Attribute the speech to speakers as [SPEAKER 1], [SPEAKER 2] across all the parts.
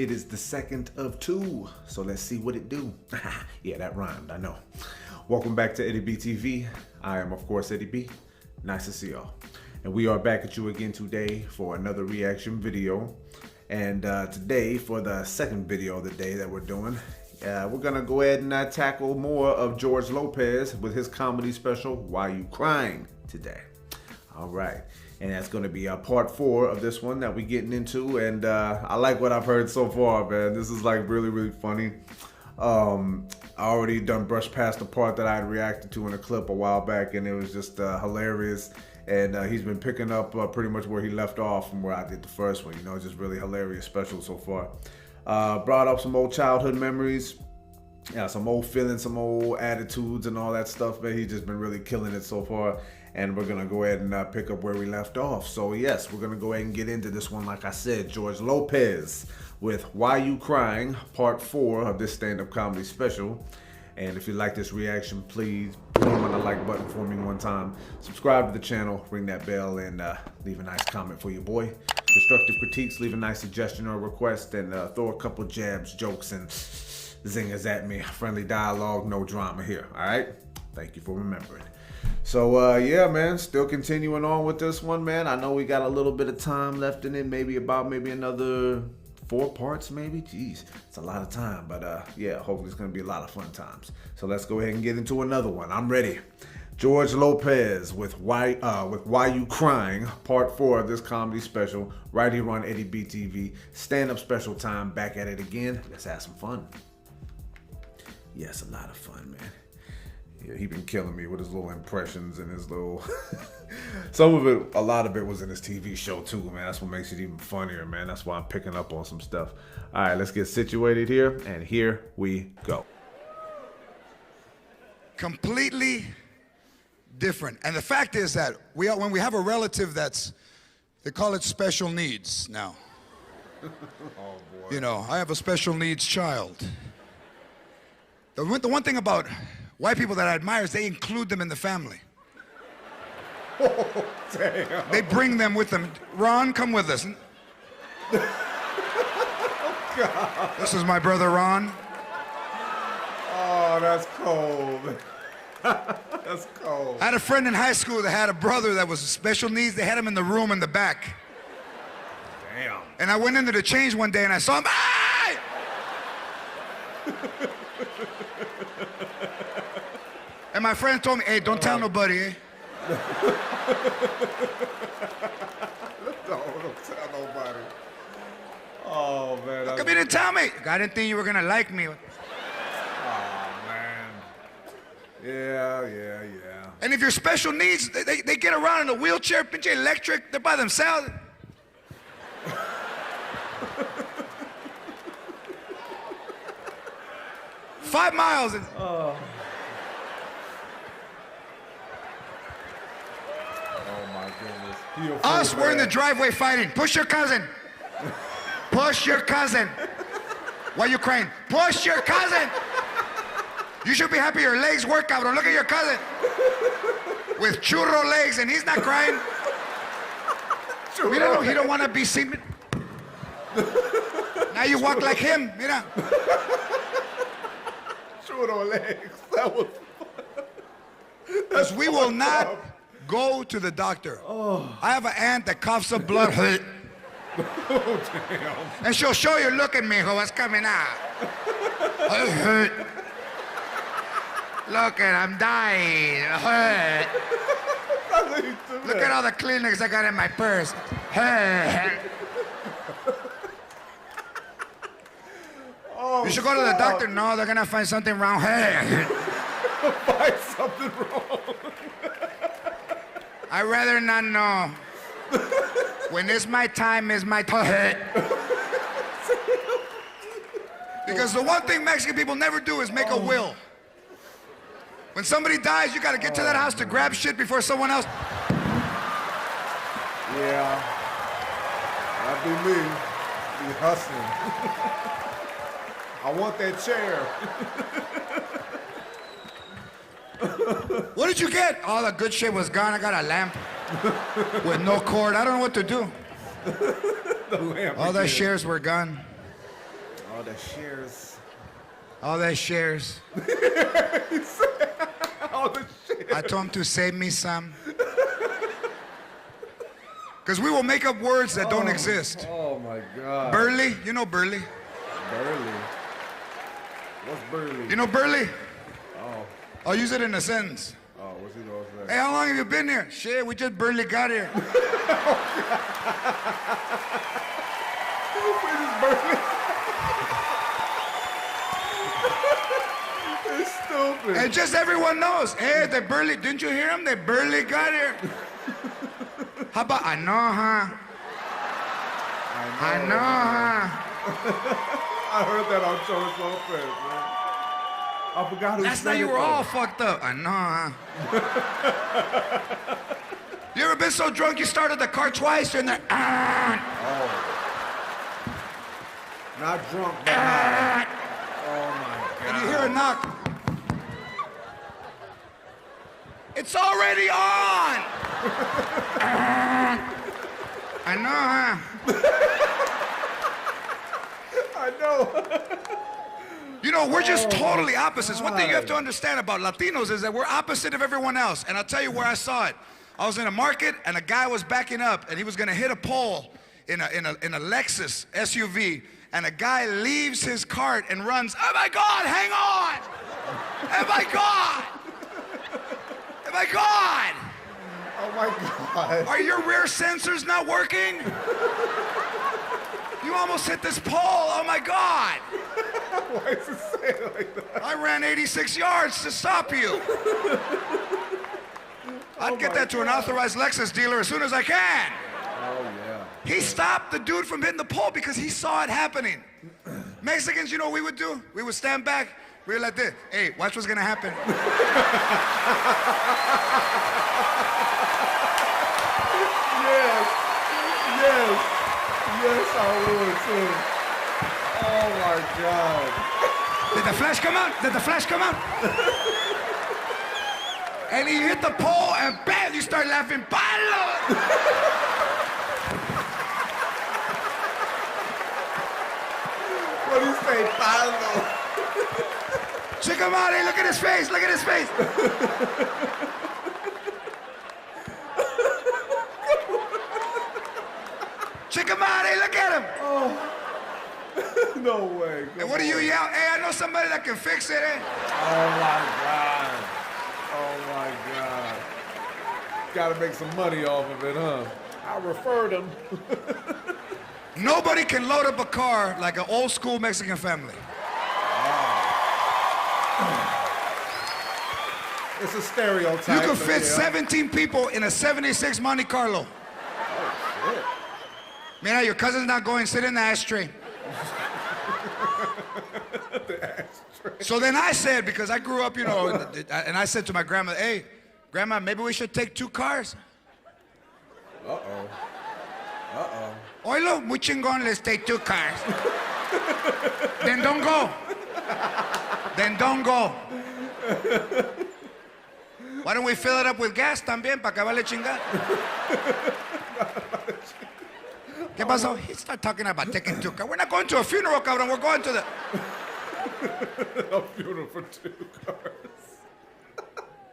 [SPEAKER 1] It is the second of two, so let's see what it do. Yeah, that rhymed, I know. Welcome back to Eddie B TV. I am, of course, Eddie B. Nice to see y'all. And we are back at you again today for another reaction video. And today, for the second video of the day that we're doing, we're gonna go ahead and tackle more of George Lopez with his comedy special, Why You Crying, today. All right, and that's gonna be part 4 of this one that we're getting into, and I like what I've heard so far, man. This is like really funny. I already done brushed past the part that I had reacted to in a clip a while back, and it was just hilarious. And he's been picking up pretty much where he left off from where I did the first one. You know, just really hilarious special so far. Brought up some old childhood memories. Yeah, some old feelings, some old attitudes and all that stuff, man. He's just been really killing it so far. And we're gonna go ahead and pick up where we left off. So yes, we're gonna go ahead and get into this one. Like I said, George Lopez with Why You Crying, part 4 of this stand-up comedy special. And if you like this reaction, please hit on the like button for me one time. Subscribe to the channel, ring that bell, and leave a nice comment for your boy. Constructive critiques, leave a nice suggestion or request, and throw a couple jabs, jokes, and zingers at me. Friendly dialogue, no drama here, all right? Thank you for remembering. So yeah, man, still continuing on with this one, man. I know we got a little bit of time left in it, maybe another 4 parts, maybe. Jeez, it's a lot of time, but yeah, hopefully it's gonna be a lot of fun times. So let's go ahead and get into another one. I'm ready. George Lopez with Why You Crying, part 4 of this comedy special, right here on Eddie B TV. Stand-up special time, back at it again. Let's have some fun. Yes, a lot of fun, man. Yeah, he been killing me with his little impressions and his little some of it, a lot of it was in his TV show too, man. That's what makes it even funnier, man. That's why I'm picking up on some stuff. All right, let's get situated here, and here we go.
[SPEAKER 2] Completely different. And the fact is that when we have a relative they call it special needs now.
[SPEAKER 1] Oh boy.
[SPEAKER 2] You know, I have a special needs child. The one thing about white people that I admire is they include them in the family.
[SPEAKER 1] Oh, damn.
[SPEAKER 2] They bring them with them. Ron, come with us.
[SPEAKER 1] Oh, God.
[SPEAKER 2] This is my brother Ron.
[SPEAKER 1] Oh, that's cold. That's cold.
[SPEAKER 2] I had a friend in high school that had a brother that was special needs. They had him in the room in the back.
[SPEAKER 1] Damn.
[SPEAKER 2] And I went into the change one day and I saw him. Ah! And my friend told me, hey, don't tell nobody, eh?
[SPEAKER 1] Don't tell nobody. Oh, man.
[SPEAKER 2] How come you didn't tell me? I didn't think you were gonna like me.
[SPEAKER 1] Oh, man. Yeah.
[SPEAKER 2] And if you're special needs, they get around in a wheelchair, pinche electric, they're by themselves. 5 miles.
[SPEAKER 1] Oh my goodness.
[SPEAKER 2] Us, we're in the driveway fighting. Push your cousin. Push your cousin. Why you crying? Push your cousin. You should be happy your legs work out. Or look at your cousin with churro legs, and he's not crying. Mira, he don't want to be seen. Now you walk like him. Mira.
[SPEAKER 1] Churro legs. That was fun.
[SPEAKER 2] Because we will not go to the doctor.
[SPEAKER 1] Oh.
[SPEAKER 2] I have an aunt that coughs up blood.
[SPEAKER 1] Oh, damn.
[SPEAKER 2] And she'll show you, look at me, what's coming out. Look at, I'm dying. Look at all the Kleenex I got in my purse.
[SPEAKER 1] Oh,
[SPEAKER 2] you should go to the doctor. No, they're gonna find something wrong.
[SPEAKER 1] Find something wrong.
[SPEAKER 2] I'd rather not know. When it's my time, it's my time. Because the one thing Mexican people never do is make a will. When somebody dies, you gotta get to that house to grab shit before someone else.
[SPEAKER 1] Yeah. That'd be me. Be hustling. I want that chair.
[SPEAKER 2] What did you get? All the good shit was gone. I got a lamp with no cord. I don't know what to do.
[SPEAKER 1] The lamp.
[SPEAKER 2] All the shares were gone.
[SPEAKER 1] All that shares.
[SPEAKER 2] All that shares.
[SPEAKER 1] All the shares.
[SPEAKER 2] I told him to save me some. Because we will make up words that don't exist.
[SPEAKER 1] Oh my God.
[SPEAKER 2] Burly, you know Burly?
[SPEAKER 1] Burly. What's burly?
[SPEAKER 2] You know Burly?
[SPEAKER 1] Oh.
[SPEAKER 2] I'll use it in a sentence.
[SPEAKER 1] Oh, what's he gonna say?
[SPEAKER 2] Hey, how long have you been here? Shit, we just barely got here.
[SPEAKER 1] We just burly. It's stupid.
[SPEAKER 2] And just everyone knows. Hey, they barely, didn't you hear them? They barely got here. How about, I know, huh? I know, huh?
[SPEAKER 1] I heard that on George Lopez, man. I forgot who
[SPEAKER 2] That's
[SPEAKER 1] said
[SPEAKER 2] how you
[SPEAKER 1] it,
[SPEAKER 2] were
[SPEAKER 1] though.
[SPEAKER 2] all fucked up. I know, huh? You ever been so drunk you started the car twice and they're
[SPEAKER 1] Oh. Not drunk, but high. Oh my God.
[SPEAKER 2] and you hear a knock. It's already on. I know, huh?
[SPEAKER 1] I know.
[SPEAKER 2] You know, we're just totally opposites. One thing you have to understand about Latinos is that we're opposite of everyone else. And I'll tell you where I saw it. I was in a market and a guy was backing up and he was gonna hit a pole in a Lexus SUV, and a guy leaves his cart and runs, oh my God, hang on! Oh my God! Oh my God!
[SPEAKER 1] Oh my God.
[SPEAKER 2] Are your rear sensors not working? You almost hit this pole, oh my God!
[SPEAKER 1] Why is it saying like that?
[SPEAKER 2] I ran 86 yards to stop you. I'd get that to an authorized Lexus dealer as soon as I can.
[SPEAKER 1] Oh yeah.
[SPEAKER 2] He stopped the dude from hitting the pole because he saw it happening. Mexicans, you know what we would do? We would stand back, we were like this. Hey, watch what's gonna happen.
[SPEAKER 1] Yes. Yes. Yes, I would too. Oh my God.
[SPEAKER 2] Did the flash come out? Did the flash come out? And he hit the pole and bam, you start laughing. Palo!
[SPEAKER 1] What do you say, Pablo?
[SPEAKER 2] Check him out, hey, look at his face, look at his face. Check him out, hey, look at him.
[SPEAKER 1] No way.
[SPEAKER 2] And what do you yell? Hey, I know somebody that can fix it, eh?
[SPEAKER 1] Oh my God. Oh my God. Gotta make some money off of it, huh? I referred him.
[SPEAKER 2] Nobody can load up a car like an old school Mexican family.
[SPEAKER 1] It's a stereotype.
[SPEAKER 2] You can
[SPEAKER 1] but
[SPEAKER 2] fit
[SPEAKER 1] yeah.
[SPEAKER 2] 17 people in a 76 Monte Carlo.
[SPEAKER 1] Shit.
[SPEAKER 2] Mira, your cousin's not going, sit in the ashtray. So then I said, because I grew up, you know, and I said to my grandma, hey, Grandma, maybe we should take 2 cars.
[SPEAKER 1] Uh-oh. Uh-oh.
[SPEAKER 2] Oilo, muy chingón, let's take 2 cars. Then don't go. Then don't go. Why don't we fill it up with gas también para acabarle chingar? ¿Qué pasó? He started talking about taking 2 cars. We're not going to a funeral, cabrón. We're going to the...
[SPEAKER 1] A funeral for 2 cars.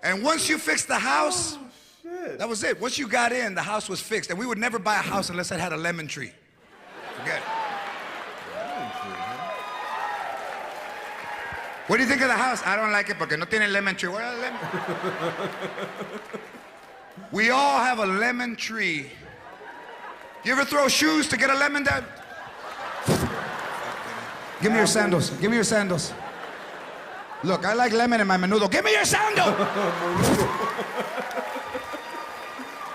[SPEAKER 2] And once you fixed the house,
[SPEAKER 1] Shit.
[SPEAKER 2] that was it. Once you got in, the house was fixed. And we would never buy a house unless it had a lemon tree. Forget it. What do you think of the house? I don't like it porque no tiene lemon tree. Where are the lemon? We all have a lemon tree. You ever throw shoes to get a lemon, Dad? Give me your sandals. Give me your sandals. Look, I like lemon in my menudo. Give me your sandal!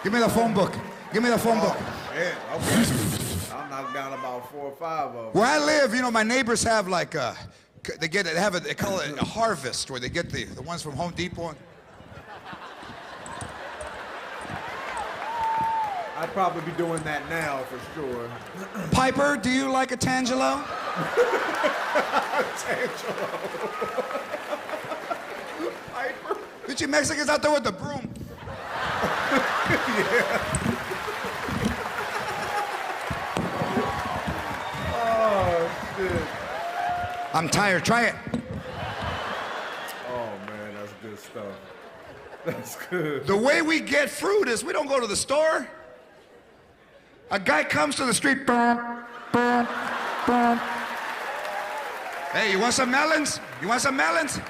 [SPEAKER 2] Give me the phone book. Give me the phone book.
[SPEAKER 1] Yeah, okay. I'll knock down about 4 or 5 of them.
[SPEAKER 2] Where I live, you know, my neighbors have like they call it a harvest, where they get the ones from Home Depot.
[SPEAKER 1] I'd probably be doing that now for sure.
[SPEAKER 2] Piper, do you like a Tangelo?
[SPEAKER 1] Tangelo. Piper.
[SPEAKER 2] Bitch, you Mexicans out there with the broom.
[SPEAKER 1] Oh, shit.
[SPEAKER 2] I'm tired. Try it.
[SPEAKER 1] Oh man, that's good stuff. That's good.
[SPEAKER 2] The way we get fruit is we don't go to the store. A guy comes to the street. Hey, you want some melons? You want some melons?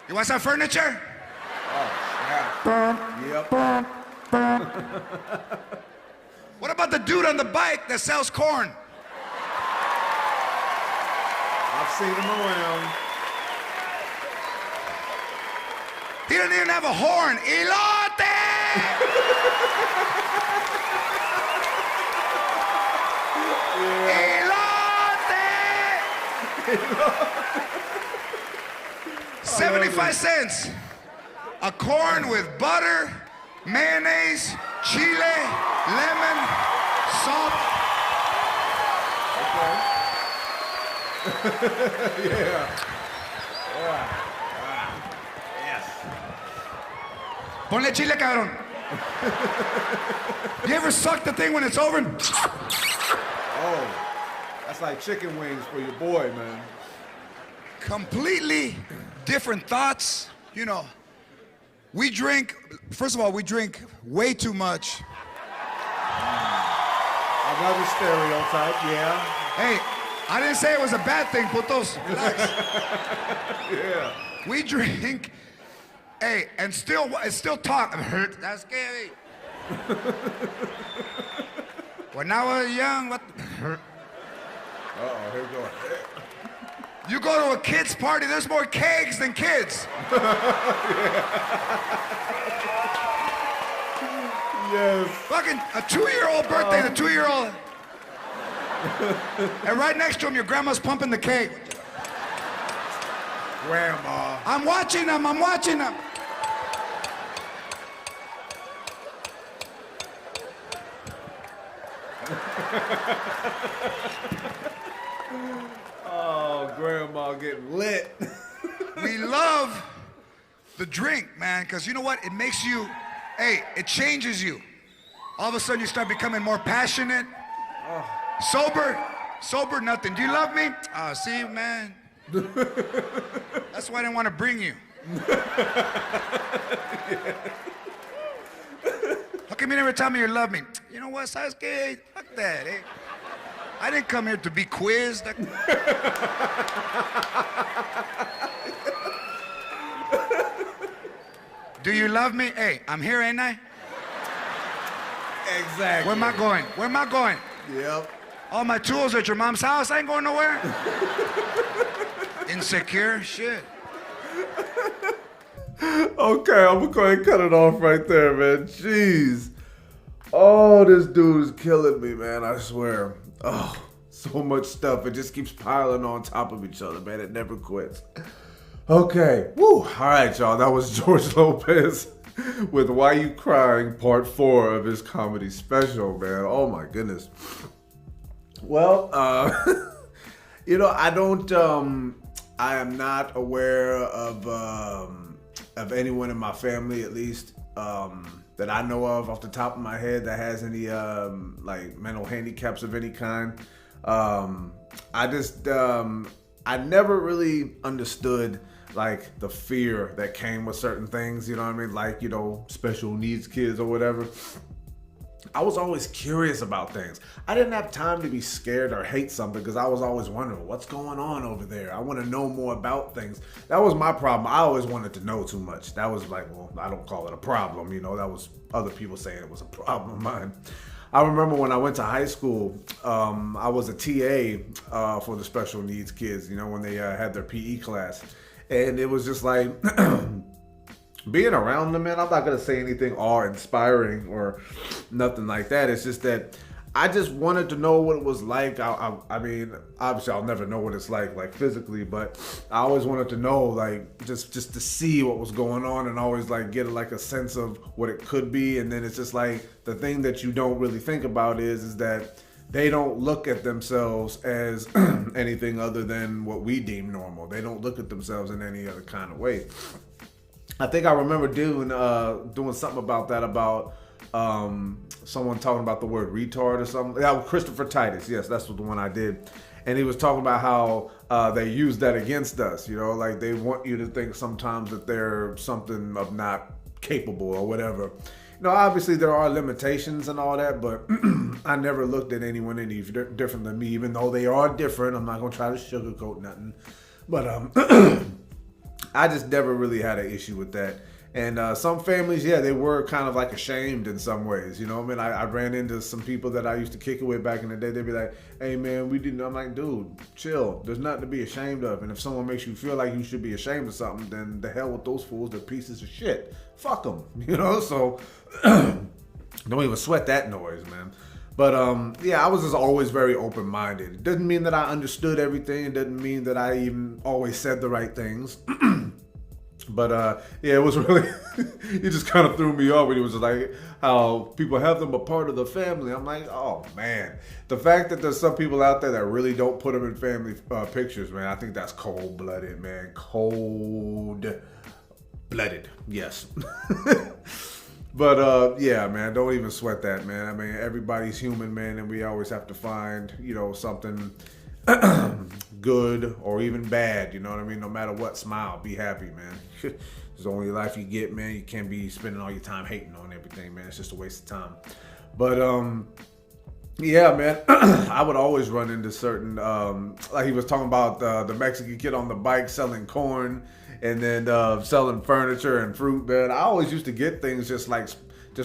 [SPEAKER 2] You want some furniture?
[SPEAKER 1] Yep.
[SPEAKER 2] What about the dude on the bike that sells corn?
[SPEAKER 1] I've seen him around.
[SPEAKER 2] He doesn't even have a horn. Elote! Elote! 75 cents. A corn with butter, mayonnaise, chile, lemon, salt.
[SPEAKER 1] Yeah. Yes.
[SPEAKER 2] Ponle chile, cabrón. You ever suck the thing when it's over?
[SPEAKER 1] Oh, that's like chicken wings for your boy, man.
[SPEAKER 2] Completely different thoughts. You know, we drink, first of all, we drink way too much.
[SPEAKER 1] Another stereotype, yeah.
[SPEAKER 2] Hey, I didn't say it was a bad thing, putos. Relax.
[SPEAKER 1] Yeah.
[SPEAKER 2] We drink, hey, and still talk. That's scary. When I was young, what?
[SPEAKER 1] Uh-oh, here we go.
[SPEAKER 2] You go to a kid's party, there's more kegs than kids.
[SPEAKER 1] Yes.
[SPEAKER 2] Fucking a 2-year-old birthday, the 2-year-old. And right next to him, your grandma's pumping the keg.
[SPEAKER 1] Grandma.
[SPEAKER 2] I'm watching them.
[SPEAKER 1] Oh, grandma getting lit.
[SPEAKER 2] We love the drink, man, because you know what? It makes you, hey, it changes you. All of a sudden, you start becoming more passionate. Sober, nothing. Do you love me? Oh, see, man. That's why I didn't want to bring you. How come you never tell me you love me? You know what, Sasuke? Fuck that, eh? I didn't come here to be quizzed. Do you love me? Hey, I'm here, ain't I?
[SPEAKER 1] Exactly.
[SPEAKER 2] Where am I going?
[SPEAKER 1] Yep.
[SPEAKER 2] All my tools are at your mom's house. I ain't going nowhere. Insecure shit.
[SPEAKER 1] Okay, I'm gonna go ahead and cut it off right there, man. Jeez. Oh, this dude is killing me, man. I swear. Oh, so much stuff. It just keeps piling on top of each other, man. It never quits. Okay. Woo. All right, y'all. That was George Lopez with Why You Crying, Part 4 of his comedy special, man. Oh, my goodness. Well, you know, I am not aware of anyone in my family, at least, that I know of off the top of my head that has any, like mental handicaps of any kind. I never really understood like the fear that came with certain things, you know what I mean? Like, you know, special needs kids or whatever. I was always curious about things. I didn't have time to be scared or hate something because I was always wondering what's going on over there. I want to know more about things. That was my problem. I always wanted to know too much. That was like, well, I don't call it a problem. You know, that was other people saying it was a problem of mine. I remember when I went to high school, I was a TA for the special needs kids, you know, when they had their PE class. And it was just like, being around them, man, I'm not going to say anything awe-inspiring or nothing like that. It's just that I just wanted to know what it was like. I mean, obviously I'll never know what it's like physically, but I always wanted to know, like, just to see what was going on and always like get like a sense of what it could be. And then it's just like the thing that you don't really think about is that they don't look at themselves as anything other than what we deem normal. They don't look at themselves in any other kind of way. I think I remember doing something about that, about someone talking about the word retard or something. Yeah, Christopher Titus. Yes, that's the one I did. And he was talking about how they use that against us. You know, like they want you to think sometimes that they're something of not capable or whatever. You know, obviously there are limitations and all that, but I never looked at anyone any different than me, even though they are different. I'm not going to try to sugarcoat nothing. But I just never really had an issue with that. And some families, yeah, they were kind of like ashamed in some ways. You know, I mean, I ran into some people that I used to kick it with back in the day. They'd be like, hey, man, we didn't. I'm like, dude, chill. There's nothing to be ashamed of. And if someone makes you feel like you should be ashamed of something, then the hell with those fools. They're pieces of shit. Fuck them. You know, so don't even sweat that noise, man. But yeah, I was just always very open-minded. It doesn't mean that I understood everything. It doesn't mean that I even always said the right things. But yeah, it was really, it just kind of threw me off when it was like how people have them a part of the family. I'm like, oh man, the fact that there's some people out there that really don't put them in family pictures, man, I think that's cold-blooded, man. Cold-blooded, yes. But yeah, man, don't even sweat that, man. I mean, everybody's human, man, and we always have to find, you know, something good or even bad, you know what I mean? No matter what, smile, be happy, man. It's the only life you get, man. You can't be spending all your time hating on everything, man. It's just a waste of time. But yeah, man, I would always run into certain, like he was talking about the Mexican kid on the bike selling corn and then selling furniture and fruit, man. I always used to get things just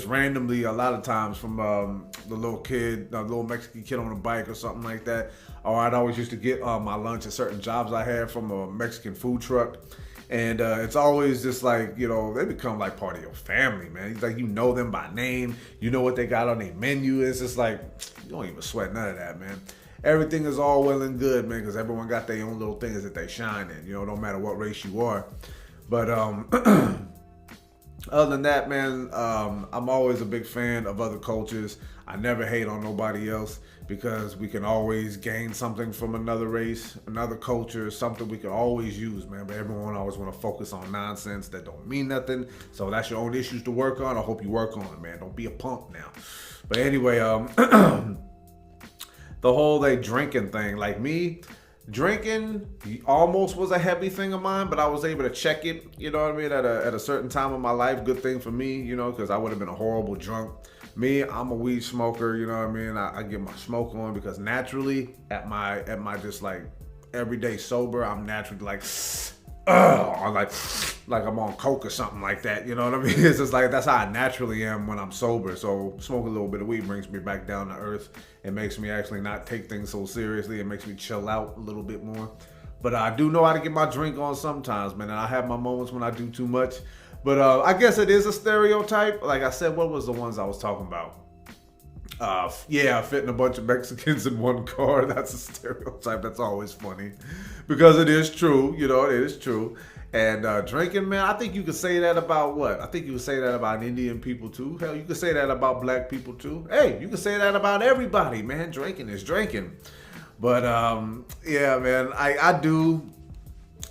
[SPEAKER 1] randomly a lot of times from the little Mexican kid on a bike or something like that. Or I'd always used to get my lunch at certain jobs I had from a Mexican food truck. And it's always just like, you know, they become like part of your family, man. It's like you know them by name. You know what they got on their menu. It's just like, you don't even sweat none of that, man. Everything is all well and good, man, because everyone got their own little things that they shine in. You know, no matter what race you are. But other than that, man, I'm always a big fan of other cultures. I never hate on nobody else because we can always gain something from another race, another culture, something we can always use, man. But everyone always want to focus on nonsense that don't mean nothing. So that's your own issues to work on. I hope you work on it, man. Don't be a punk now. But anyway, the whole drinking thing, like me, drinking almost was a heavy thing of mine, but I was able to check it, you know what I mean, at a certain time of my life. Good thing for me, you know, because I would have been a horrible drunk. Me, I'm a weed smoker, you know what I mean? I get my smoke on because naturally, at my just like everyday sober, I'm naturally like, I'm like I'm on coke or something like that, you know what I mean? It's just like, that's how I naturally am when I'm sober. So smoking a little bit of weed brings me back down to earth. It makes me actually not take things so seriously. It makes me chill out a little bit more. But I do know how to get my drink on sometimes, man. And I have my moments when I do too much. But I guess it is a stereotype. Like I said, what was the ones I was talking about? Yeah, fitting a bunch of Mexicans in one car. That's a stereotype. That's always funny. Because it is true. You know, it is true. And drinking, man, I think you could say that about what? I think you could say that about Indian people too. Hell, you could say that about black people too. Hey, you could say that about everybody, man. Drinking is drinking. But yeah, man, I do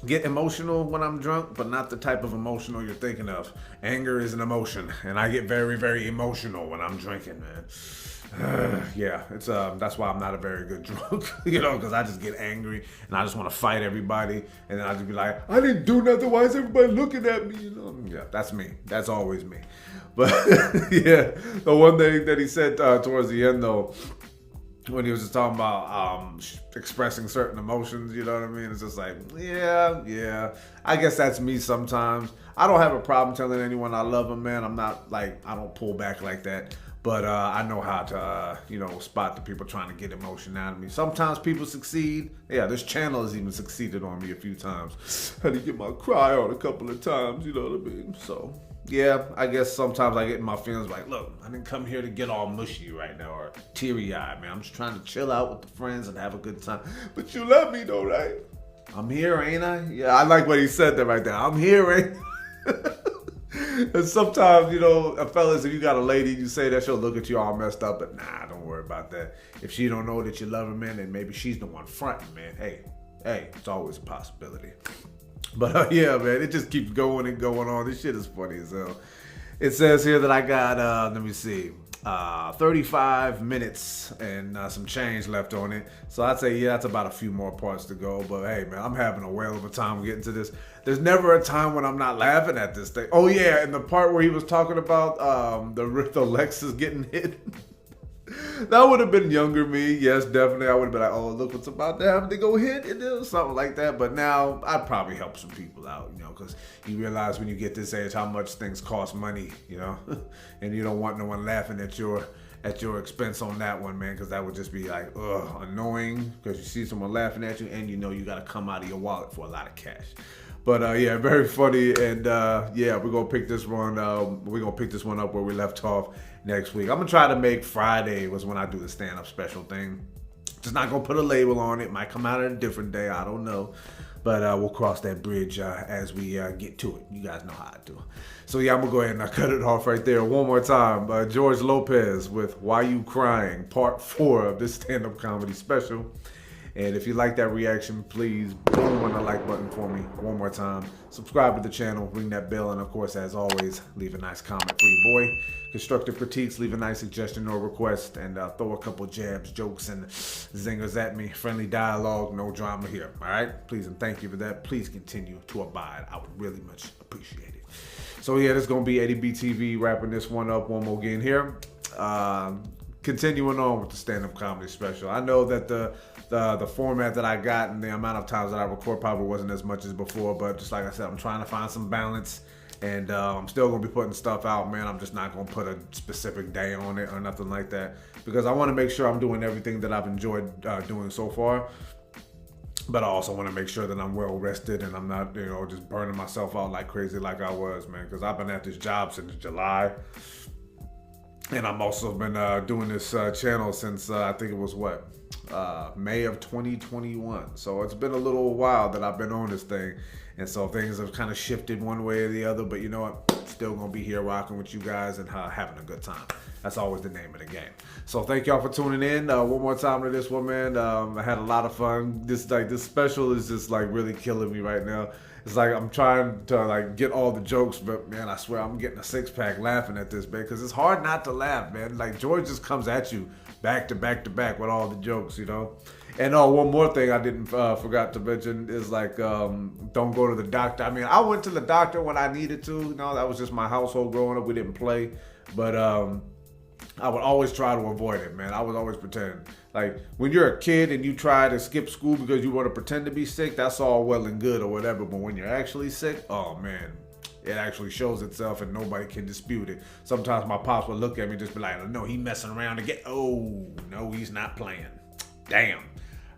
[SPEAKER 1] get emotional when I'm drunk, but not the type of emotional you're thinking of. Anger is an emotion, and I get very, very emotional when I'm drinking, man. Yeah, it's that's why I'm not a very good drunk, you know, because I just get angry and I just want to fight everybody, and then I just be like, I didn't do nothing. Why is everybody looking at me? You know, yeah, that's me. That's always me. But yeah, the one thing that he said towards the end though, when he was just talking about expressing certain emotions, you know what I mean? It's just like, yeah. I guess that's me sometimes. I don't have a problem telling anyone I love them, man. I'm not like, I don't pull back like that. But I know how to, you know, spot the people trying to get emotion out of me. Sometimes people succeed. Yeah, this channel has even succeeded on me a few times. Had to get my cry on a couple of times, you know what I mean? So, yeah, I guess sometimes I get in my feelings like, look, I didn't come here to get all mushy right now or teary-eyed, man. I'm just trying to chill out with the friends and have a good time. But you love me though, right? I'm here, ain't I? Yeah, I like what he said there right there. I'm here, ain't I? And sometimes, you know, fellas, if you got a lady, you say that, she'll look at you all messed up, but nah, don't worry about that. If she don't know that you love her, man, then maybe she's the one fronting, man. Hey, it's always a possibility. But yeah, man, it just keeps going and going on. This shit is funny as hell. It says here that I got, let me see. 35 minutes and some change left on it. So I'd say, yeah, that's about a few more parts to go. But hey, man, I'm having a whale of a time getting to this. There's never a time when I'm not laughing at this thing. Oh, yeah, and the part where he was talking about the Lexus getting hit. That would have been younger me. Yes, definitely. I would have been like, oh, look what's about to happen to go hit or something like that. But now I'd probably help some people out, you know, because you realize when you get this age how much things cost money, you know, and you don't want no one laughing at your expense on that one, man, because that would just be like, annoying because you see someone laughing at you and you know you got to come out of your wallet for a lot of cash. But yeah, very funny, and yeah, we're gonna pick this one. We're gonna pick this one up where we left off next week. I'm gonna try to make Friday was when I do the stand-up special thing. Just not gonna put a label on it. Might come out on a different day. I don't know, but we'll cross that bridge as we get to it. You guys know how I do. So yeah, I'm gonna go ahead and cut it off right there one more time. George Lopez with "Why You Crying," Part 4 of this stand-up comedy special. And if you like that reaction, please boom on the like button for me one more time. Subscribe to the channel, ring that bell, and of course, as always, leave a nice comment for your boy. Constructive critiques, leave a nice suggestion or request, and throw a couple jabs, jokes, and zingers at me. Friendly dialogue, no drama here. All right? Please and thank you for that. Please continue to abide. I would really much appreciate it. So yeah, this is gonna be Eddie B TV wrapping this one up one more again here. Continuing on with the stand-up comedy special. I know that the format that I got and the amount of times that I record probably wasn't as much as before, but just like I said, I'm trying to find some balance, and I'm still gonna be putting stuff out, man. I'm just not gonna put a specific day on it or nothing like that, because I want to make sure I'm doing everything that I've enjoyed doing so far. But I also want to make sure that I'm well rested and I'm not, you know, just burning myself out like crazy like I was, man, because I've been at this job since July. And I've also been doing this channel since I think it was May of 2021. So it's been a little while that I've been on this thing. And so things have kind of shifted one way or the other. But you know what? Still going to be here rocking with you guys and having a good time. That's always the name of the game. So thank y'all for tuning in. One more time to this one, man. I had a lot of fun. This special is just like really killing me right now. It's like I'm trying to like get all the jokes, but man, I swear I'm getting a six-pack laughing at this, man, because it's hard not to laugh, man. Like George just comes at you back to back to back with all the jokes, you know. And one more thing I didn't forgot to mention is like don't go to the doctor. I mean, I went to the doctor when I needed to. You know, that was just my household growing up. We didn't play, but I would always try to avoid it, man. I was always pretending. Like, when you're a kid and you try to skip school because you want to pretend to be sick, that's all well and good or whatever. But when you're actually sick, oh, man, it actually shows itself and nobody can dispute it. Sometimes my pops would look at me and just be like, no, he messing around again. Oh, no, he's not playing. Damn.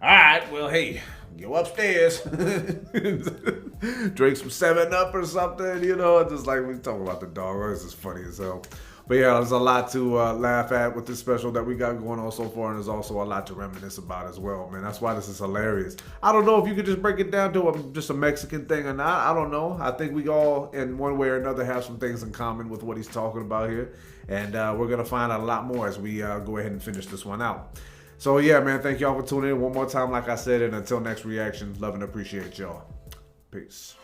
[SPEAKER 1] All right, well, hey, go upstairs. Drink some 7-Up or something, you know. Just like we talk about the dog. This is funny as hell. But yeah, there's a lot to laugh at with this special that we got going on so far, and there's also a lot to reminisce about as well, man. That's why this is hilarious. I don't know if you could just break it down to just a Mexican thing or not. I don't know. I think we all, in one way or another, have some things in common with what he's talking about here, and we're going to find out a lot more as we go ahead and finish this one out. So yeah, man, thank y'all for tuning in one more time, like I said, and until next reaction, love and appreciate y'all. Peace.